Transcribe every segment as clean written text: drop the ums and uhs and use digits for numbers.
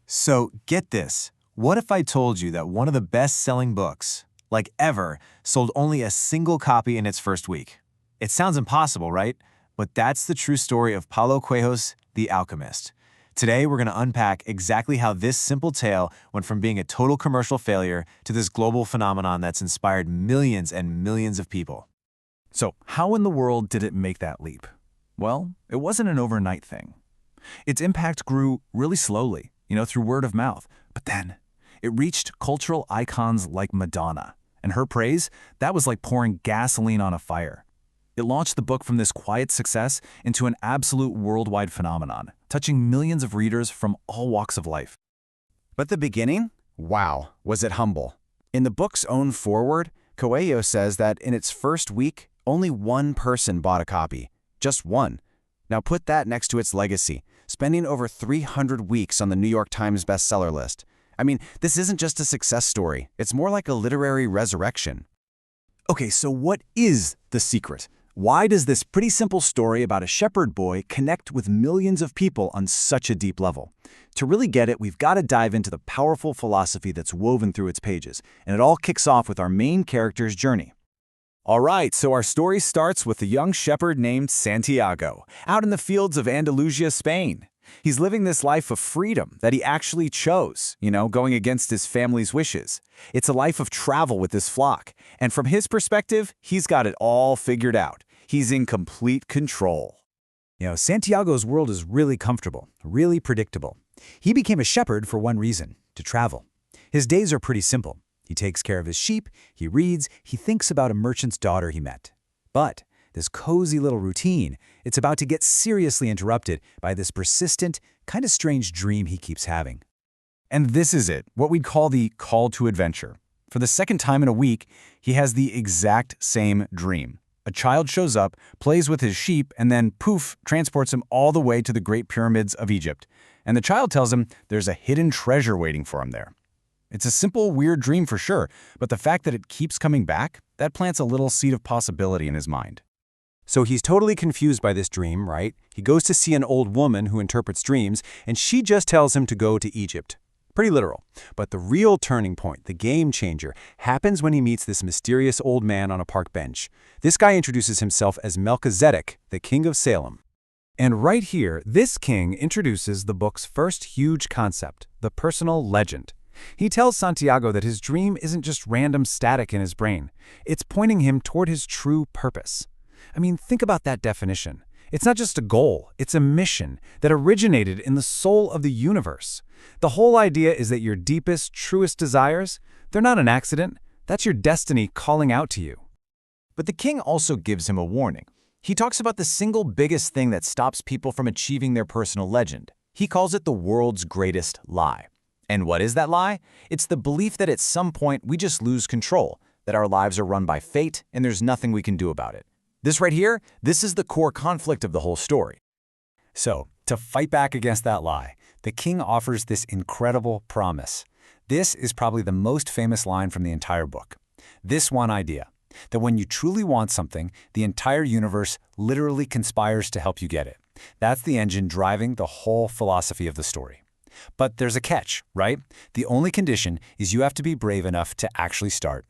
So get this. What if I told you that one of the best-selling books, like ever, sold only a single copy in its first week? It sounds impossible, right? But that's the true story of Paulo Coelho's The Alchemist. Today, we're going to unpack exactly how this simple tale went from being a total commercial failure to this global phenomenon that's inspired millions and millions of people. So how in the world did it make that leap? Well, it wasn't an overnight thing. Its impact grew really slowly, through word of mouth. But then it reached cultural icons like Madonna. And her praise, that was like pouring gasoline on a fire. It launched the book from this quiet success into an absolute worldwide phenomenon, touching millions of readers from all walks of life. But the beginning? Wow, was it humble. In the book's own foreword, Coelho says that in its first week, only one person bought a copy. Just one. Now put that next to its legacy, spending over 300 weeks on the New York Times bestseller list. I mean, this isn't just a success story. It's more like a literary resurrection. Okay, so what is the secret? Why does this pretty simple story about a shepherd boy connect with millions of people on such a deep level? To really get it, we've got to dive into the powerful philosophy that's woven through its pages, and it all kicks off with our main character's journey. All right, so our story starts with a young shepherd named Santiago, out in the fields of Andalusia, Spain. He's living this life of freedom that he actually chose, going against his family's wishes. It's a life of travel with his flock, and from his perspective, he's got it all figured out. He's in complete control. Santiago's world is really comfortable, really predictable. He became a shepherd for one reason, to travel. His days are pretty simple. He takes care of his sheep, he reads, he thinks about a merchant's daughter he met. But this cozy little routine, it's about to get seriously interrupted by this persistent, kind of strange dream he keeps having. And this is it, what we'd call the call to adventure. For the second time in a week, he has the exact same dream. A child shows up, plays with his sheep, and then, poof, transports him all the way to the Great Pyramids of Egypt. And the child tells him there's a hidden treasure waiting for him there. It's a simple, weird dream for sure, but the fact that it keeps coming back, that plants a little seed of possibility in his mind. So he's totally confused by this dream, right? He goes to see an old woman who interprets dreams, and she just tells him to go to Egypt. Pretty literal. But the real turning point, the game changer, happens when he meets this mysterious old man on a park bench. This guy introduces himself as Melchizedek, the king of Salem. And right here, this king introduces the book's first huge concept, the personal legend. He tells Santiago that his dream isn't just random static in his brain. It's pointing him toward his true purpose. I mean, think about that definition. It's not just a goal, it's a mission that originated in the soul of the universe. The whole idea is that your deepest, truest desires, they're not an accident. That's your destiny calling out to you. But the king also gives him a warning. He talks about the single biggest thing that stops people from achieving their personal legend. He calls it the world's greatest lie. And what is that lie? It's the belief that at some point we just lose control, that our lives are run by fate and there's nothing we can do about it. This right here, this is the core conflict of the whole story. So, to fight back against that lie, the king offers this incredible promise. This is probably the most famous line from the entire book. This one idea, that when you truly want something, the entire universe literally conspires to help you get it. That's the engine driving the whole philosophy of the story. But there's a catch, right? The only condition is you have to be brave enough to actually start.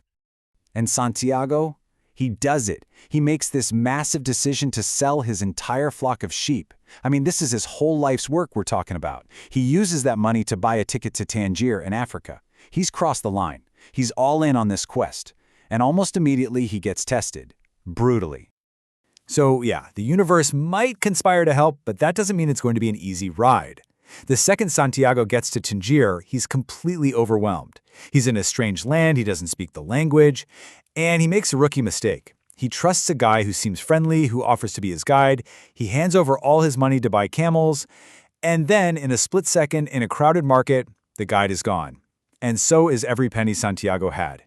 And Santiago, he does it. He makes this massive decision to sell his entire flock of sheep. I mean, this is his whole life's work we're talking about. He uses that money to buy a ticket to Tangier in Africa. He's crossed the line. He's all in on this quest. And almost immediately he gets tested. Brutally. So yeah, the universe might conspire to help, but that doesn't mean it's going to be an easy ride. The second Santiago gets to Tangier, he's completely overwhelmed. He's in a strange land, he doesn't speak the language, and he makes a rookie mistake. He trusts a guy who seems friendly, who offers to be his guide. He hands over all his money to buy camels, and then in a split second, in a crowded market, the guide is gone. And so is every penny Santiago had.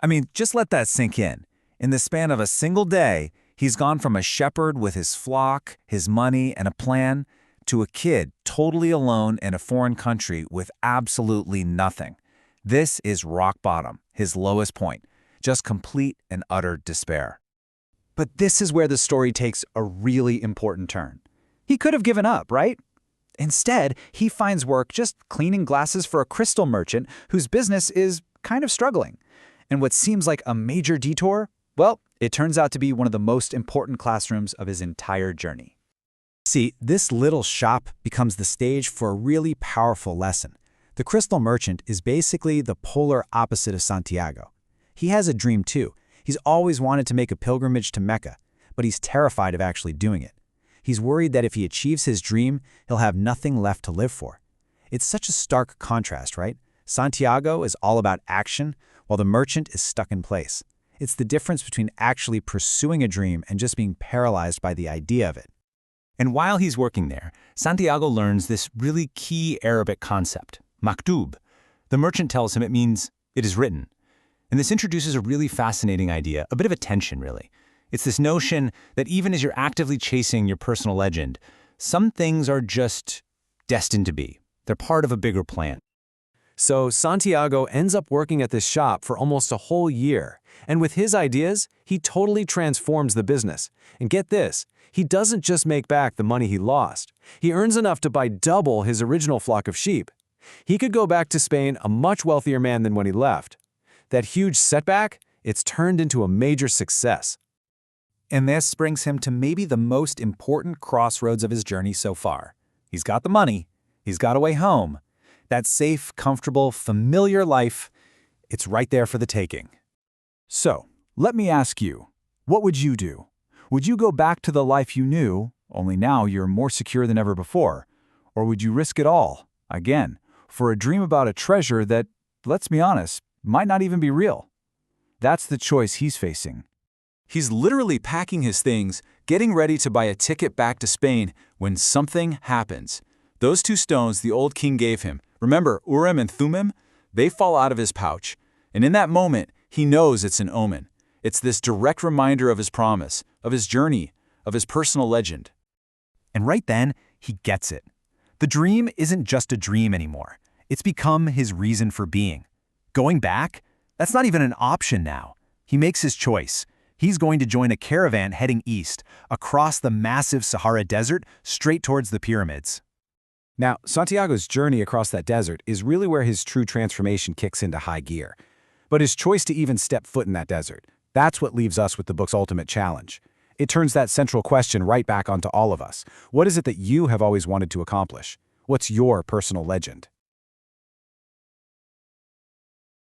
I mean, just let that sink in. In the span of a single day, he's gone from a shepherd with his flock, his money, and a plan, to a kid totally alone in a foreign country with absolutely nothing. This is rock bottom, his lowest point, just complete and utter despair. But this is where the story takes a really important turn. He could have given up, right? Instead, he finds work just cleaning glasses for a crystal merchant whose business is kind of struggling. And what seems like a major detour, well, it turns out to be one of the most important classrooms of his entire journey. See, this little shop becomes the stage for a really powerful lesson. The crystal merchant is basically the polar opposite of Santiago. He has a dream too. He's always wanted to make a pilgrimage to Mecca, but he's terrified of actually doing it. He's worried that if he achieves his dream, he'll have nothing left to live for. It's such a stark contrast, right? Santiago is all about action, while the merchant is stuck in place. It's the difference between actually pursuing a dream and just being paralyzed by the idea of it. And while he's working there, Santiago learns this really key Arabic concept, maktub. The merchant tells him it means, "it is written." And this introduces a really fascinating idea, a bit of a tension, really. It's this notion that even as you're actively chasing your personal legend, some things are just destined to be. They're part of a bigger plan. So Santiago ends up working at this shop for almost a whole year. And with his ideas, he totally transforms the business. And get this, he doesn't just make back the money he lost. He earns enough to buy double his original flock of sheep. He could go back to Spain a much wealthier man than when he left. That huge setback, it's turned into a major success. And this brings him to maybe the most important crossroads of his journey so far. He's got the money. He's got a way home. That safe, comfortable, familiar life, it's right there for the taking. So, let me ask you, what would you do? Would you go back to the life you knew, only now you're more secure than ever before? Or would you risk it all, again, for a dream about a treasure that, let's be honest, might not even be real? That's the choice he's facing. He's literally packing his things, getting ready to buy a ticket back to Spain when something happens. Those two stones the old king gave him, remember Urim and Thummim? They fall out of his pouch. And in that moment, he knows it's an omen. It's this direct reminder of his promise, of his journey, of his personal legend. And right then, he gets it. The dream isn't just a dream anymore. It's become his reason for being. Going back? That's not even an option now. He makes his choice. He's going to join a caravan heading east, across the massive Sahara Desert, straight towards the pyramids. Now, Santiago's journey across that desert is really where his true transformation kicks into high gear. But his choice to even step foot in that desert, that's what leaves us with the book's ultimate challenge. It turns that central question right back onto all of us. What is it that you have always wanted to accomplish? What's your personal legend?